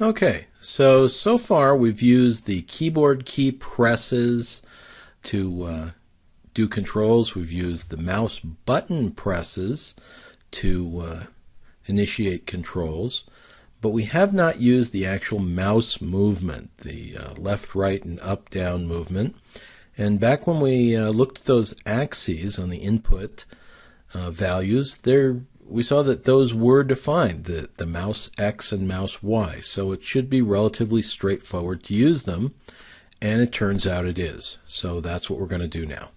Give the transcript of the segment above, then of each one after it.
Okay, so far we've used the keyboard key presses to do controls. We've used the mouse button presses to initiate controls, but we have not used the actual mouse movement, the left, right, and up, down movement. And back when we looked at those axes on the input values, we saw that those were defined, the mouse X and mouse Y. So it should be relatively straightforward to use them, and it turns out it is. So that's what we're going to do now.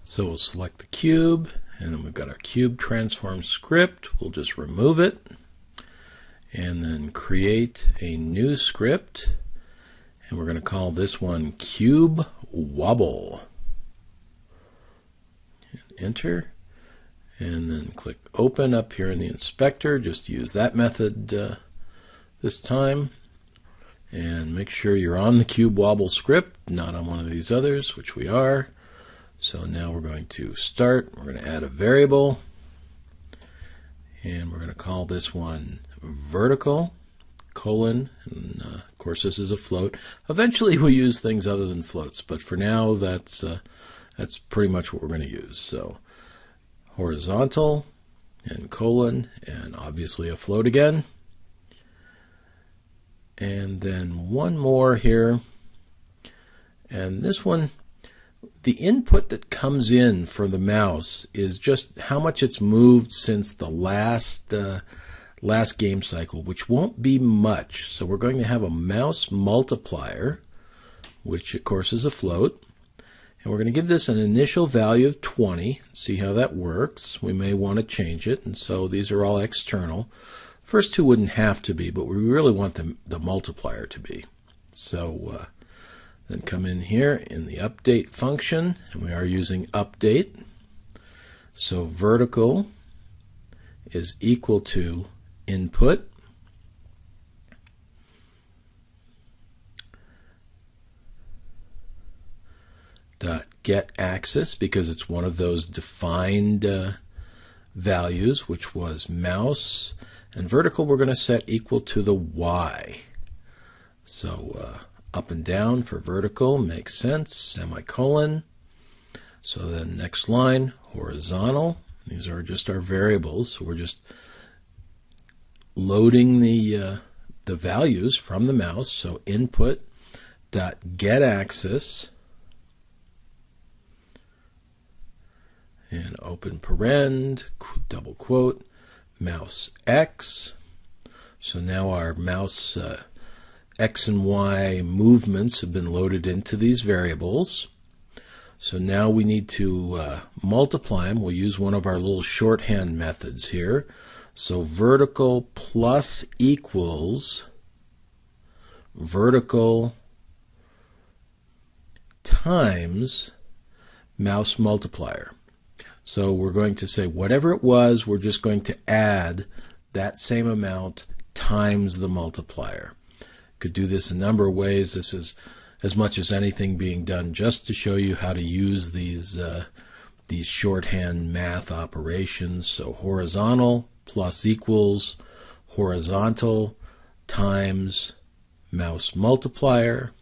So we'll select the cube, and then we've got our cube transform script. We'll just remove it, and then create a new script, and we're going to call this one Cube Wobble. And enter. And then click Open up here in the inspector. Just use that method this time. And make sure you're on the Cube Wobble script, not on one of these others, which we are. So now we're going to start. We're going to add a variable. And we're going to call this one vertical, colon. And of course, this is a float. Eventually, we'll use things other than floats. But for now, that's pretty much what we're going to use. So horizontal and colon, and obviously a float again. And then one more here. And this one, the input that comes in for the mouse is just how much it's moved since the last game cycle, which won't be much. So we're going to have a mouse multiplier, which of course is a float. And we're going to give this an initial value of 20, see how that works. We may want to change it, and so these are all external. First two wouldn't have to be, but we really want the multiplier to be. So then come in here in the update function, and we are using update. So vertical is equal to input get axis, because it's one of those defined values, which was mouse, and vertical we're going to set equal to the Y. So up and down for vertical makes sense, semicolon. So then next line, horizontal. These are just our variables, so we're just loading the values from the mouse. So input dot get axis, and open paren, double quote, mouse X. So now our mouse X and Y movements have been loaded into these variables. So now we need to multiply them. We'll use one of our little shorthand methods here. So vertical plus equals vertical times mouse multiplier. So we're going to say whatever it was, we're just going to add that same amount times the multiplier. Could do this a number of ways. This is as much as anything being done just to show you how to use these shorthand math operations. So horizontal plus equals horizontal times mouse multiplier.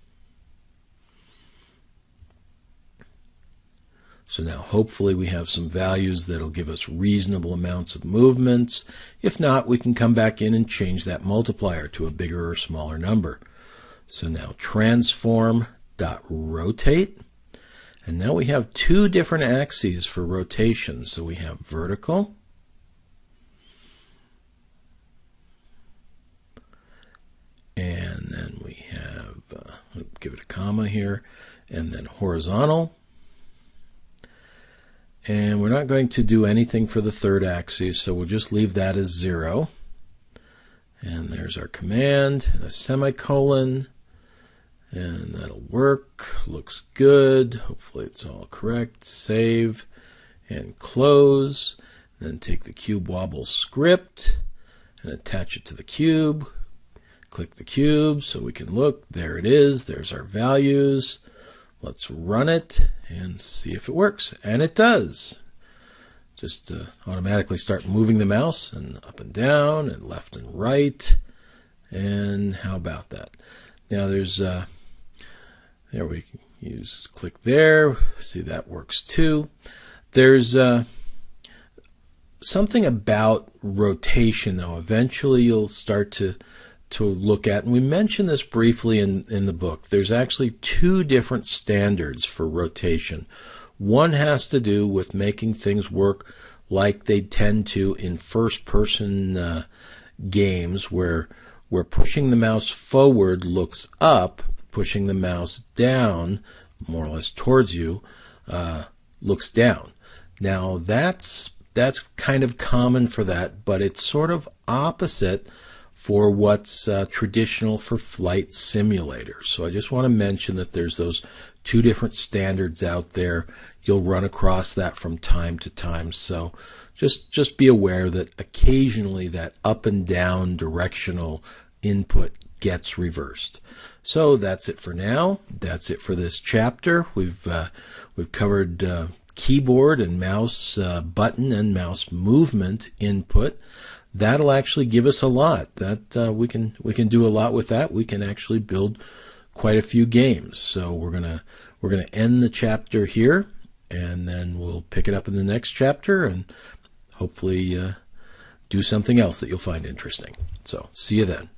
So now hopefully we have some values that'll give us reasonable amounts of movements. If not, we can come back in and change that multiplier to a bigger or smaller number. So now transform.rotate. And now we have two different axes for rotation. So we have vertical and then we have, give it a comma here, and then horizontal. And we're not going to do anything for the third axis, so we'll just leave that as 0. And there's our command, and a semicolon, and that'll work. Looks good. Hopefully it's all correct. Save and close. Then take the Cube Wobble script and attach it to the cube. Click the cube so we can look. There it is. There's our values. Let's run it and see if it works. And it does. Just automatically start moving the mouse and up and down and left and right. And how about that? Now there's there we can use click there. See, that works too. There's something about rotation though. Eventually you'll start to look at, and we mentioned this briefly in the book. There's actually two different standards for rotation. One has to do with making things work like they tend to in first-person games, where pushing the mouse forward looks up, pushing the mouse down, more or less towards you, looks down. Now that's kind of common for that, but it's sort of opposite for what's traditional for flight simulators. So I just want to mention that there's those two different standards out there. You'll run across that from time to time. So just be aware that occasionally that up and down directional input gets reversed. So that's it for now. That's it for this chapter. We've covered keyboard and mouse button and mouse movement input. That'll actually give us a lot. That we can do a lot with that. We can actually build quite a few games. So we're gonna end the chapter here, and then we'll pick it up in the next chapter and hopefully do something else that you'll find interesting. So see you then.